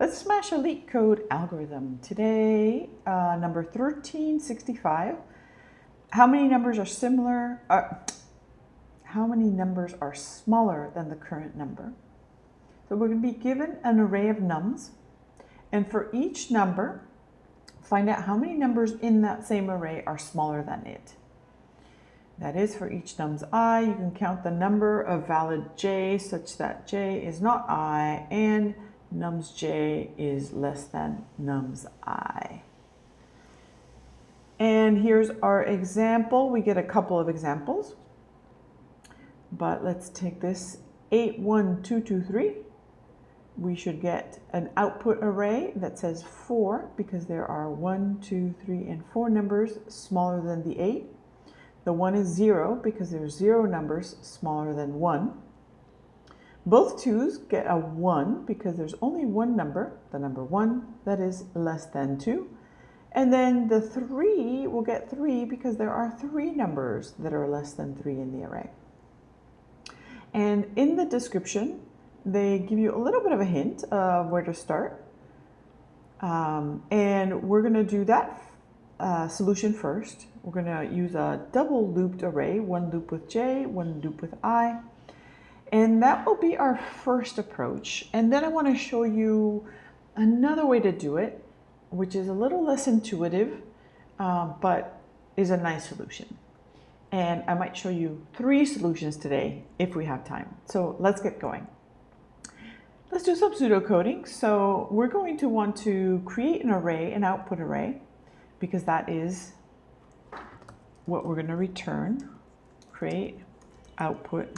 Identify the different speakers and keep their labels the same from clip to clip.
Speaker 1: Let's smash a LeetCode algorithm. Today, number 1365. How many numbers are similar? How many numbers are smaller than the current number? So we're going to be given an array of nums, and for each number, find out how many numbers in that same array are smaller than it. That is, for each nums I, you can count the number of valid j such that j is not I and nums j is less than nums I. And here's our example. We get a couple of examples, but let's take this 8, 1, 2, 2, 3. We should get an output array that says 4 because there are 1, 2, 3, and 4 numbers smaller than the 8. The 1 is 0 because there's 0 numbers smaller than 1. Both 2's get a 1 because there's only one number, the number 1, that is less than 2. And then the 3 will get 3 because there are 3 numbers that are less than 3 in the array. And in the description, they give you a little bit of a hint of where to start. And we're going to do that solution first. We're going to use a double looped array, one loop with j, one loop with I. And that will be our first approach. And then I want to show you another way to do it, which is a little less intuitive, but is a nice solution. And I might show you 3 solutions today if we have time. So let's get going. Let's do some pseudocoding. So we're going to want to create an array, an output array, because that is what we're going to return. Create output.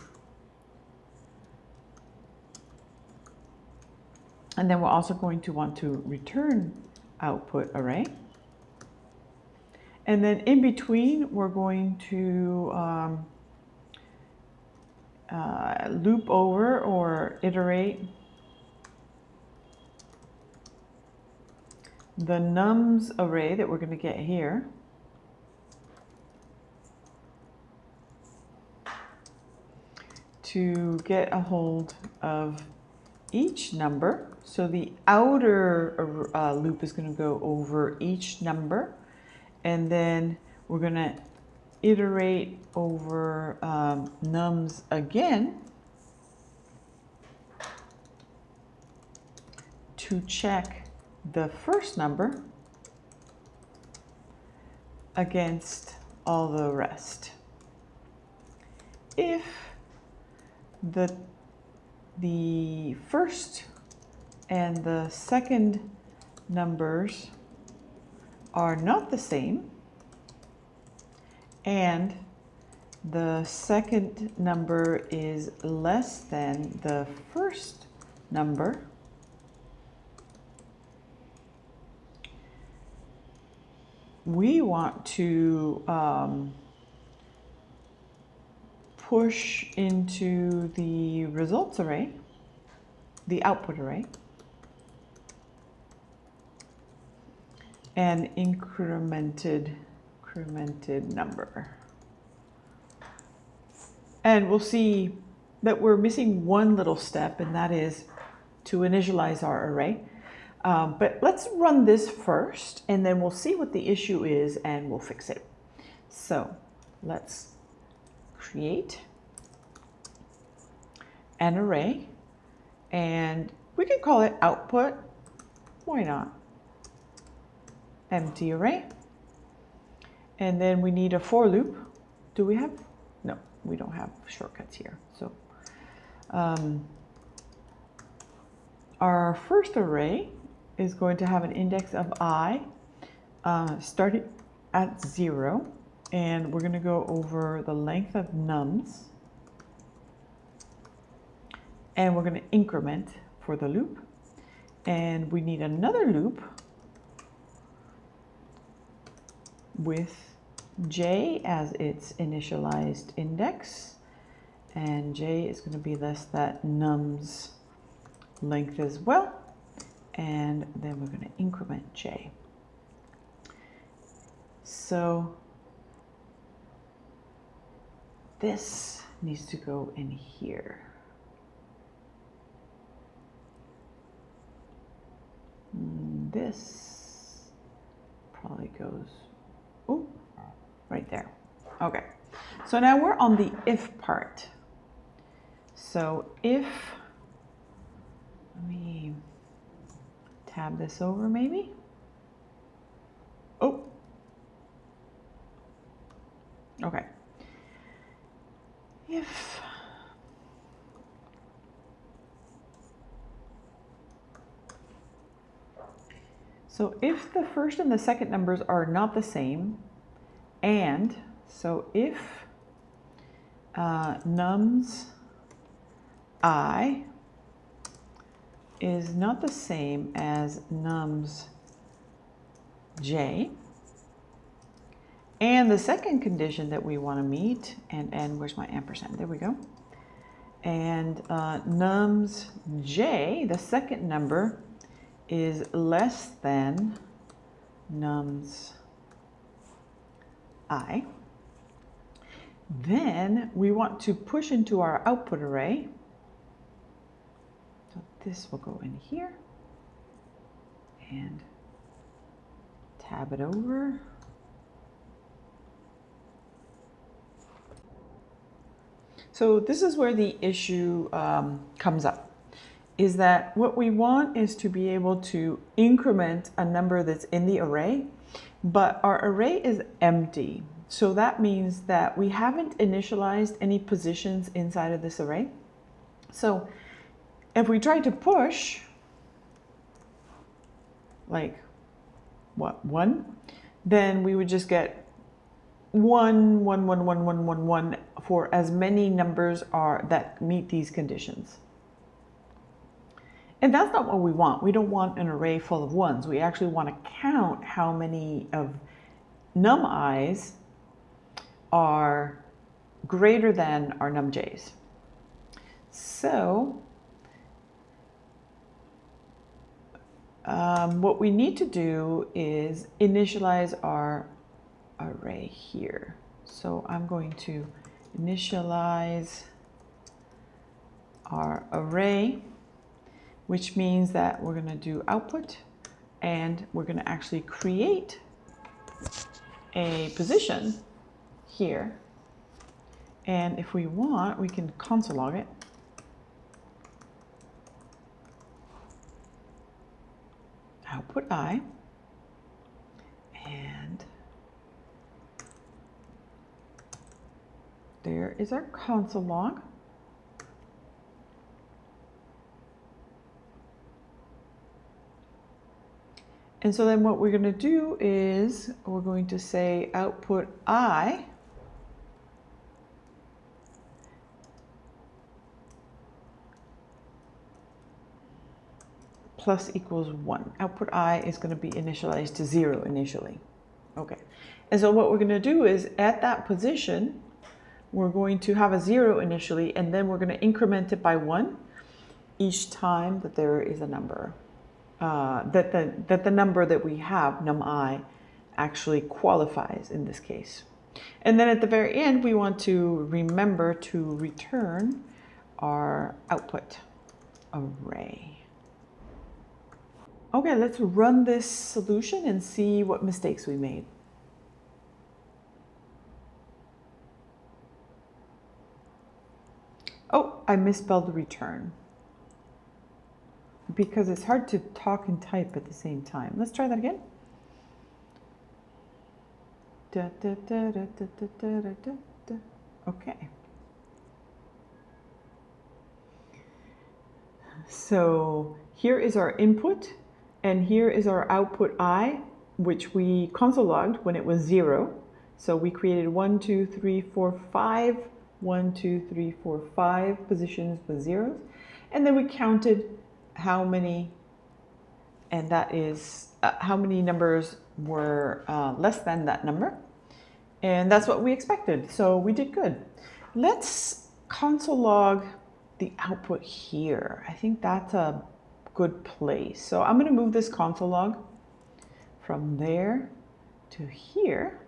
Speaker 1: And then we're also going to want to return output array. And then in between, we're going to loop over or iterate the nums array that we're going to get here. To get a hold of each number. So the outer loop is going to go over each number, and then we're going to iterate over nums again to check the first number against all the rest. If the first and the second numbers are not the same, and the second number is less than the first number, we want to push into the results array, the output array, an incremented number. And we'll see that we're missing one little step, and that is to initialize our array. But let's run this first, and then we'll see what the issue is, and we'll fix it. So let's create an array, and we can call it output. Why not? Empty array. And then we need a for loop. Do we have? No, we don't have shortcuts here. So our first array is going to have an index of I starting at 0. And we're going to go over the length of nums. And we're going to increment for the loop. And we need another loop with j as its initialized index. And j is going to be less than nums length as well. And then we're going to increment j. So this needs to go in here. this probably goes, ooh, right there. Okay, so now we're on the if part. So if, let me tab this over maybe. Oh, okay. If so if the first and the second numbers are not the same, and so if nums I is not the same as nums j, and the second condition that we want to meet, and where's my ampersand? There we go. And nums j, the second number, is less than nums I. Then we want to push into our output array. So this will go in here and tab it over. So this is where the issue comes up, is that what we want is to be able to increment a number that's in the array, but our array is empty. So that means that we haven't initialized any positions inside of this array. So if we try to push, like, what, 1, then we would just get 1, 1, 1, 1, 1, 1, 1 for as many numbers are that meet these conditions. And that's not what we want. We don't want an array full of 1s. We actually want to count how many of num i's are greater than our num j's. So what we need to do is initialize our array here. So I'm going to initialize our array, which means that we're going to do output, and we're going to actually create a position here. And if we want, we can console log it. Output I, and there is our console log. And so then what we're going to do is we're going to say output I plus equals 1. Output I is going to be initialized to 0 initially. Okay. And so what we're going to do is at that position, we're going to have a 0 initially, and then we're going to increment it by 1 each time that there is a number. That the number that we have, num I, actually qualifies in this case. And then at the very end, we want to remember to return our output array. Okay, let's run this solution and see what mistakes we made. Oh, I misspelled the return, because it's hard to talk and type at the same time. Let's try that again. Okay. So here is our input, and here is our output I, which we console logged when it was 0. So we created 1, 2, 3, 4, 5, 1, 2, 3, 4, 5 positions with zeros. And then we counted how many, and that is how many numbers were less than that number. And that's what we expected. So we did good. Let's console log the output here. I think that's a good place. So I'm going to move this console log from there to here.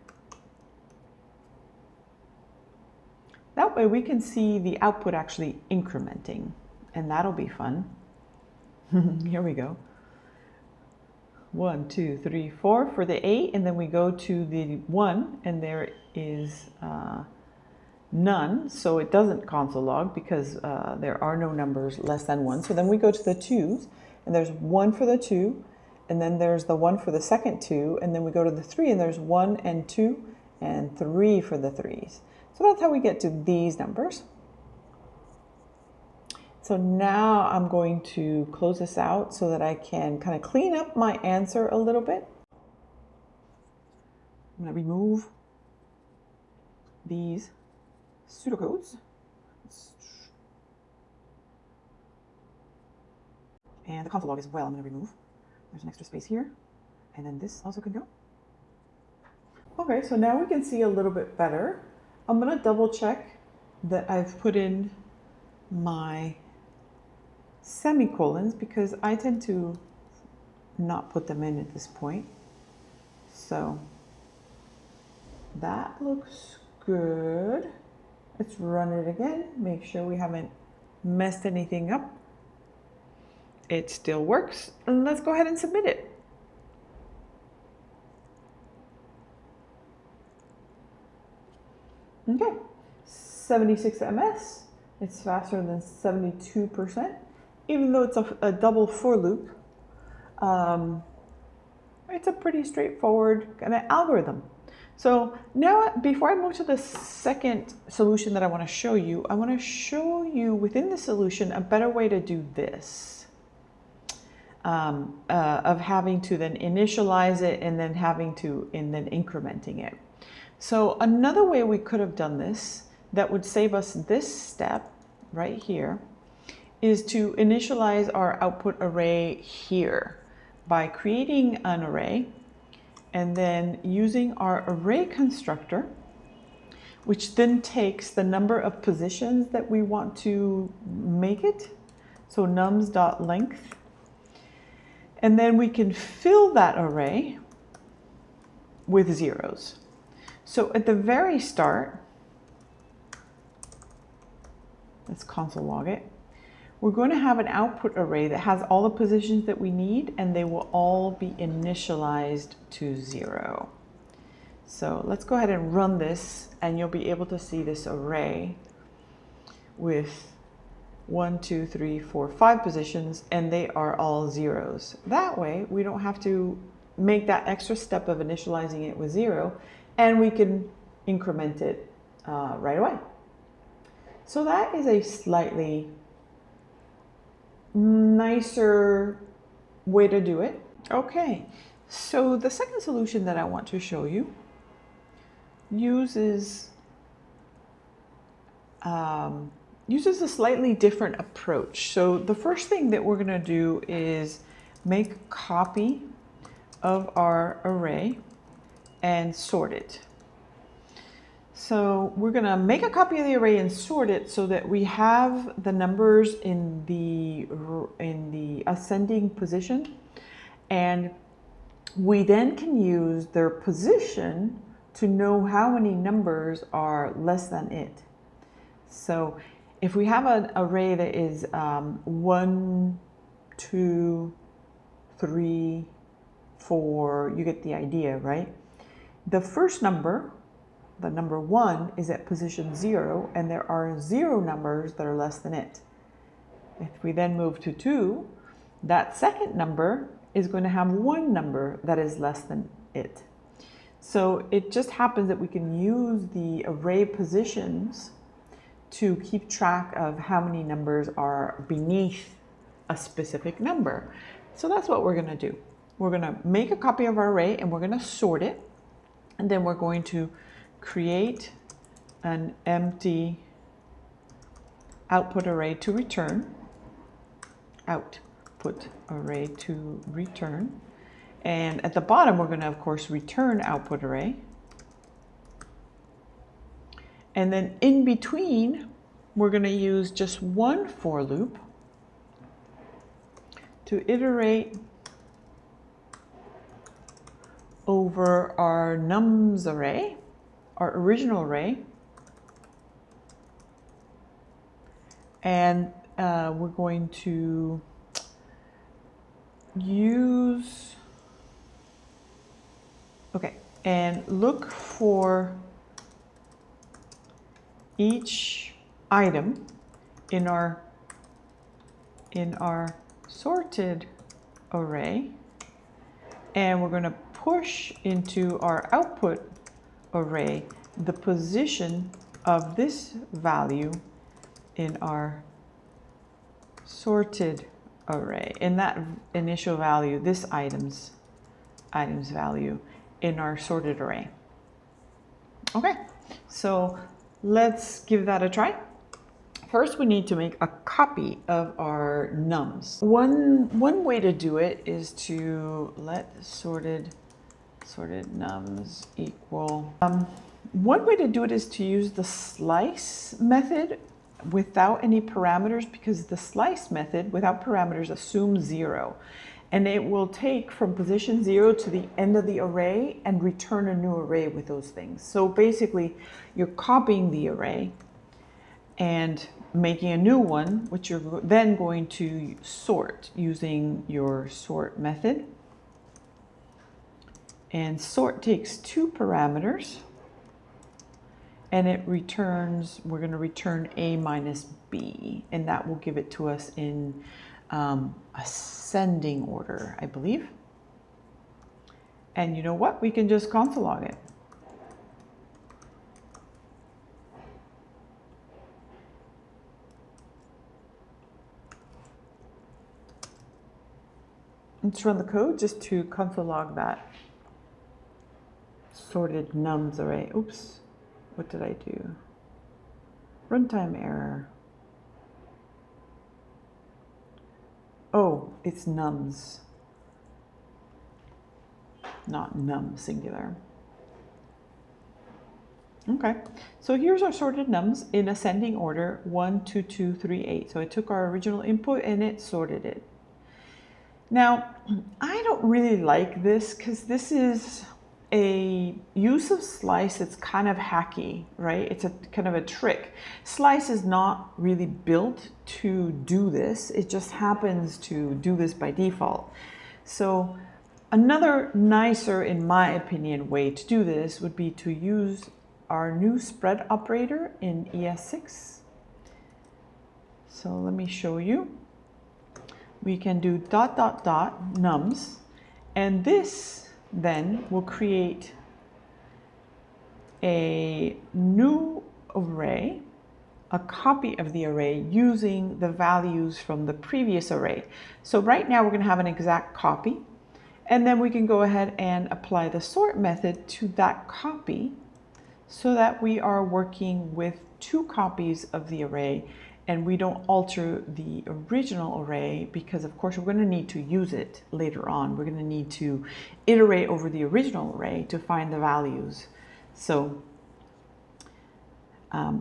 Speaker 1: That way we can see the output actually incrementing, and that'll be fun. Here we go. 1, 2, 3, 4 for the 8, and then we go to the 1, and there is none, so it doesn't console log because there are no numbers less than 1. So then we go to the 2s, and there's 1 for the 2, and then there's the 1 for the second 2, and then we go to the 3, and there's 1 and 2 and 3 for the 3s. So that's how we get to these numbers. So now I'm going to close this out so that I can kind of clean up my answer a little bit. I'm going to remove these pseudocodes. And the console log as well I'm going to remove. There's an extra space here. And then this also can go. Okay, so now we can see a little bit better. I'm going to double check that I've put in my semicolons because I tend to not put them in at this point. So that looks good. Let's run it again, make sure we haven't messed anything up. It still works, and let's go ahead and submit it. Okay, 76 ms. It's faster than 72%, even though it's a double for loop. It's a pretty straightforward kind of algorithm. So now, before I move to the second solution that I want to show you, I want to show you within the solution a better way to do this. Of having to then initialize it and then incrementing it. So another way we could have done this that would save us this step right here is to initialize our output array here by creating an array and then using our array constructor, which then takes the number of positions that we want to make it. So nums.length. And then we can fill that array with zeros. So at the very start, let's console log it. We're going to have an output array that has all the positions that we need, and they will all be initialized to 0. So let's go ahead and run this, and you'll be able to see this array with 1, 2, 3, 4, 5 positions, and they are all zeros. That way, we don't have to make that extra step of initializing it with 0, and we can increment it right away. So that is a slightly nicer way to do it. Okay, so the second solution that I want to show you uses a slightly different approach. So the first thing that we're going to do is make a copy of our array and sort it. So we're going to make a copy of the array and sort it so that we have the numbers in the ascending position, and we then can use their position to know how many numbers are less than it. So if we have an array that is 1, 2, 3, 4, you get the idea, right? The first number, the number 1, is at position 0, and there are 0 numbers that are less than it. If we then move to 2, that second number is going to have 1 number that is less than it. So it just happens that we can use the array positions to keep track of how many numbers are beneath a specific number. So that's what we're going to do. We're going to make a copy of our array, and we're going to sort it, and then we're going to create an empty output array to return. Output array to return. And at the bottom, we're going to, of course, return output array. And then in between, we're going to use just one for loop to iterate over our nums array, our original array. And we're going to use Okay, and look for each item in our sorted array, and we're going to push into our output array the position of this value in our sorted array, in that initial value, this item's value in our sorted array. Okay, so let's give that a try. First, we need to make a copy of our nums. One way to do it is to let sorted nums equal. One way to do it is to use the slice method without any parameters, because the slice method without parameters assumes 0. And it will take from position 0 to the end of the array and return a new array with those things. So basically, you're copying the array and making a new one, which you're then going to sort using your sort method. And sort takes 2 parameters, and it returns, we're going to return A minus B, and that will give it to us in ascending order, I believe. And you know what? We can just console log it. Let's run the code just to console log that sorted nums array. Oops, what did I do? Runtime error. Oh, it's nums, not num singular. Okay, so here's our sorted nums in ascending order, 1, 2, 2, 3, 8. So it took our original input and it sorted it. Now, I don't really like this because this is a use of slice that's kind of hacky, right? It's a kind of a trick. Slice is not really built to do this. It just happens to do this by default. So another nicer, in my opinion, way to do this would be to use our new spread operator in ES6. So let me show you. We can do ... nums, and this then will create a new array, a copy of the array using the values from the previous array. So right now we're going to have an exact copy, and then we can go ahead and apply the sort method to that copy so that we are working with 2 copies of the array, and we don't alter the original array, because of course we're going to need to use it later on. We're going to need to iterate over the original array to find the values. So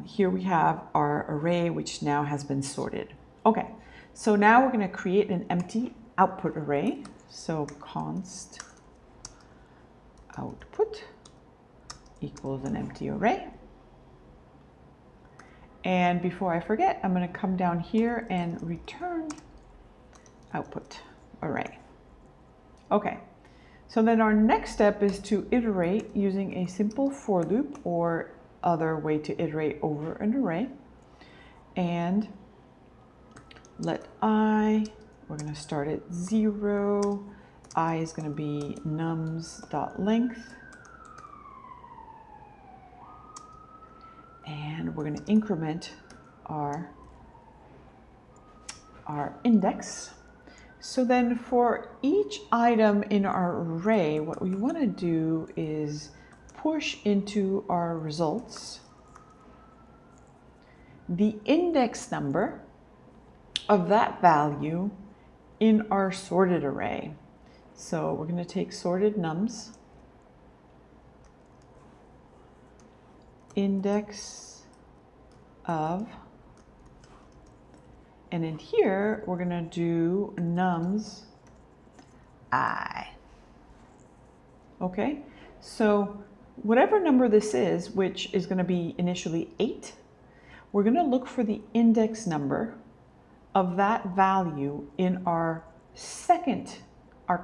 Speaker 1: here we have our array, which now has been sorted. Okay, so now we're going to create an empty output array. So const output equals an empty array. And before I forget, I'm going to come down here and return output array. Okay, so then our next step is to iterate using a simple for loop or other way to iterate over an array. And let I, we're going to start at 0. I is going to be nums.length. And we're going to increment our index. So then for each item in our array, what we want to do is push into our results the index number of that value in our sorted array. So we're going to take sorted nums, index of, and in here we're going to do nums I. Okay, so whatever number this is, which is going to be initially 8, we're going to look for the index number of that value in our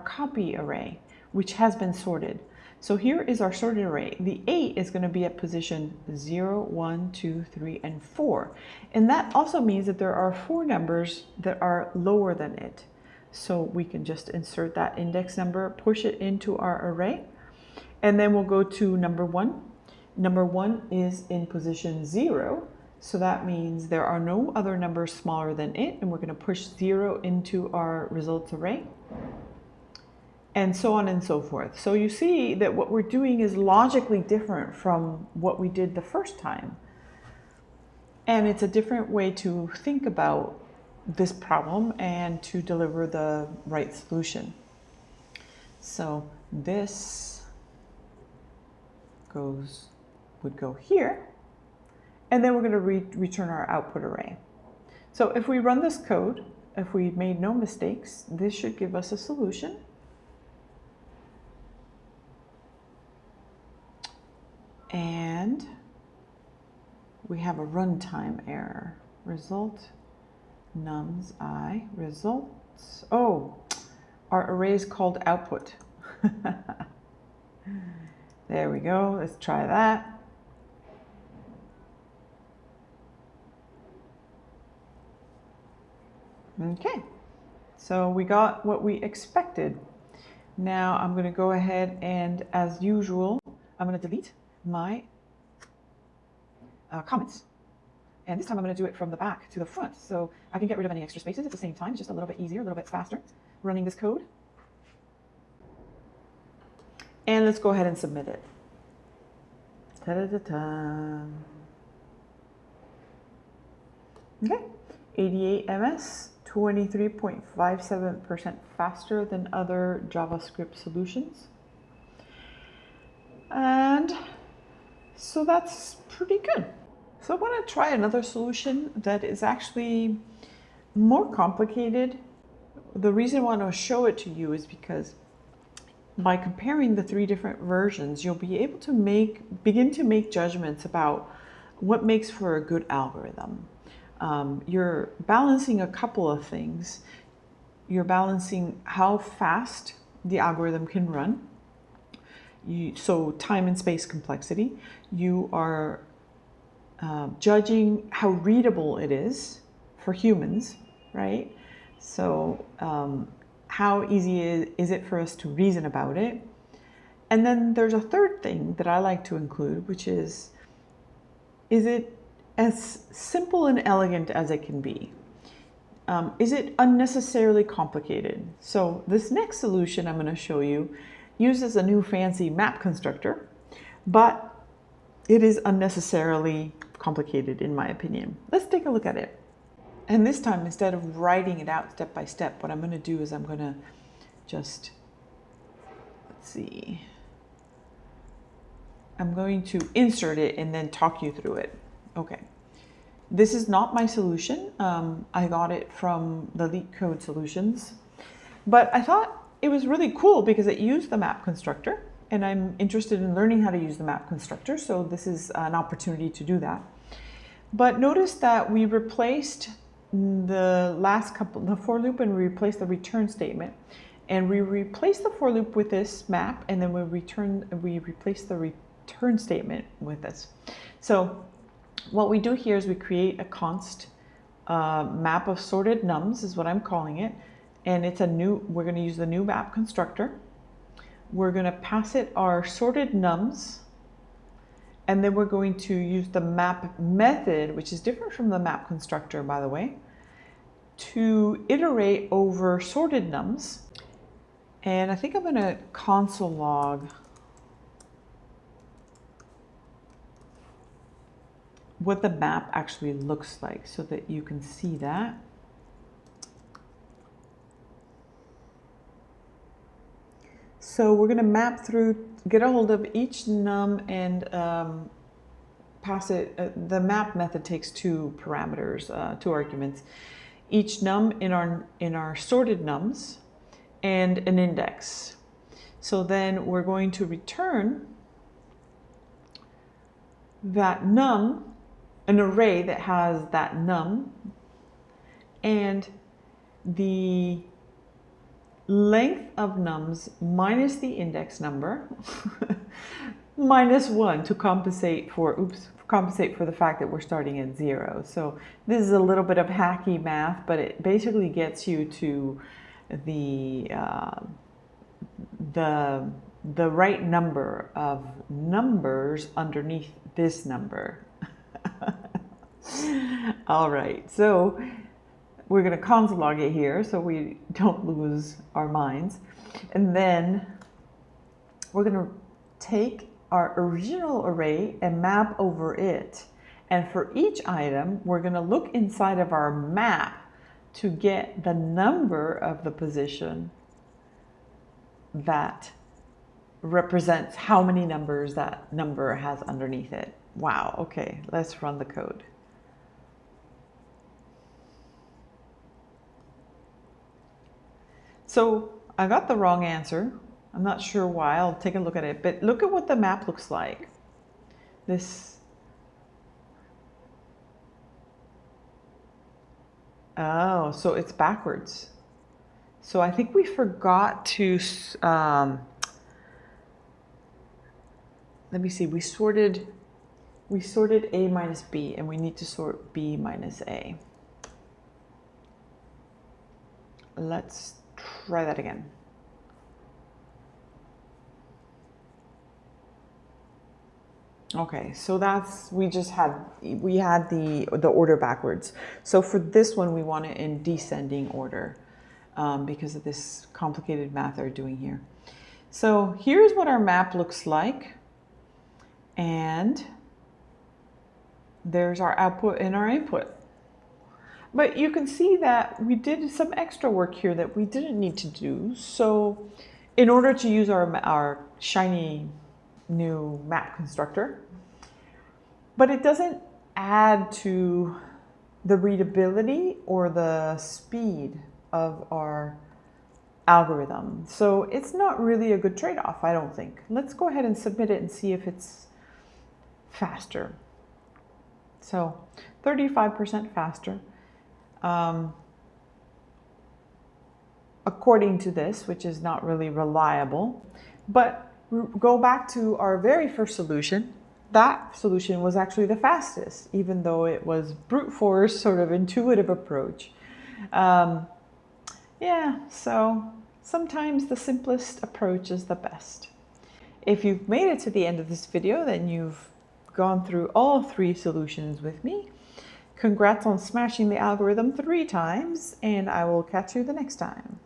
Speaker 1: copy array, which has been sorted. So here is our sorted array. The 8 is going to be at position 0, 1, 2, 3, and 4. And that also means that there are 4 numbers that are lower than it. So we can just insert that index number, push it into our array, and then we'll go to number 1. Number 1 is in position 0, so that means there are no other numbers smaller than it, and we're going to push 0 into our results array, and so on and so forth. So you see that what we're doing is logically different from what we did the first time. And it's a different way to think about this problem and to deliver the right solution. So this would go here, and then we're going to return our output array. So if we run this code, if we made no mistakes, this should give us a solution. And we have a runtime error. Result nums I results. Oh, our array is called output. There we go. Let's try that. Okay, so we got what we expected. Now I'm going to go ahead and, as usual, I'm going to delete my comments. And this time I'm going to do it from the back to the front, so I can get rid of any extra spaces at the same time. It's just a little bit easier, a little bit faster running this code. And let's go ahead and submit it. Ta-da-da-da. Okay, 88 ms, 23.57% faster than other JavaScript solutions. And so that's pretty good. So I want to try another solution that is actually more complicated. The reason I want to show it to you is because by comparing the 3 different versions, you'll be able to begin to make judgments about what makes for a good algorithm. You're balancing a couple of things. You're balancing how fast the algorithm can run. So time and space complexity. You are judging how readable it is for humans, right? So how easy is it for us to reason about it? And then there's a third thing that I like to include, which is it as simple and elegant as it can be? Is it unnecessarily complicated? So this next solution I'm going to show you uses a new fancy map constructor, but it is unnecessarily complicated in my opinion. Let's take a look at it. And this time, instead of writing it out step by step, what I'm going to do is I'm going to just, let's see, I'm going to insert it and then talk you through it. Okay, this is not my solution. I got it from the LeetCode solutions, but I thought it was really cool because it used the map constructor, and I'm interested in learning how to use the map constructor, so this is an opportunity to do that. But notice that we replaced the for loop, and we replaced the return statement, and we replaced the for loop with this map, and then we replaced the return statement with this. So what we do here is we create a const map of sorted nums is what I'm calling it, and we're going to use the new map constructor. We're going to pass it our sorted nums, and then we're going to use the map method, which is different from the map constructor, by the way, to iterate over sorted nums. And I think I'm going to console log what the map actually looks like so that you can see that. So we're going to map through, get a hold of each num and pass it. The map method takes 2 parameters, 2 arguments. Each num in our sorted nums and an index. So then we're going to return that num, an array that has that num, and the length of nums minus the index number minus 1 to compensate for the fact that we're starting at 0. So this is a little bit of hacky math, but it basically gets you to the right number of numbers underneath this number. All right, so we're going to console log it here so we don't lose our minds. And then we're going to take our original array and map over it. And for each item, we're going to look inside of our map to get the number of the position that represents how many numbers that number has underneath it. Wow, okay, let's run the code. So I got the wrong answer. I'm not sure why. I'll take a look at it. But look at what the map looks like. This. Oh, so it's backwards. So I think we forgot to, let me see, we sorted A minus B, and we need to sort B minus A. Let's try that again. Okay, so we had the order backwards. So for this one, we want it in descending order because of this complicated math they're doing here. So here's what our map looks like. And there's our output and our input. But you can see that we did some extra work here that we didn't need to do. So in order to use our shiny new map constructor, but it doesn't add to the readability or the speed of our algorithm. So it's not really a good trade-off, I don't think. Let's go ahead and submit it and see if it's faster. So 35% faster. According to this, which is not really reliable. But go back to our very first solution. That solution was actually the fastest, even though it was brute force, sort of intuitive approach. Yeah, so sometimes the simplest approach is the best. If you've made it to the end of this video, then you've gone through all 3 solutions with me. Congrats on smashing the algorithm 3 times, and I will catch you the next time.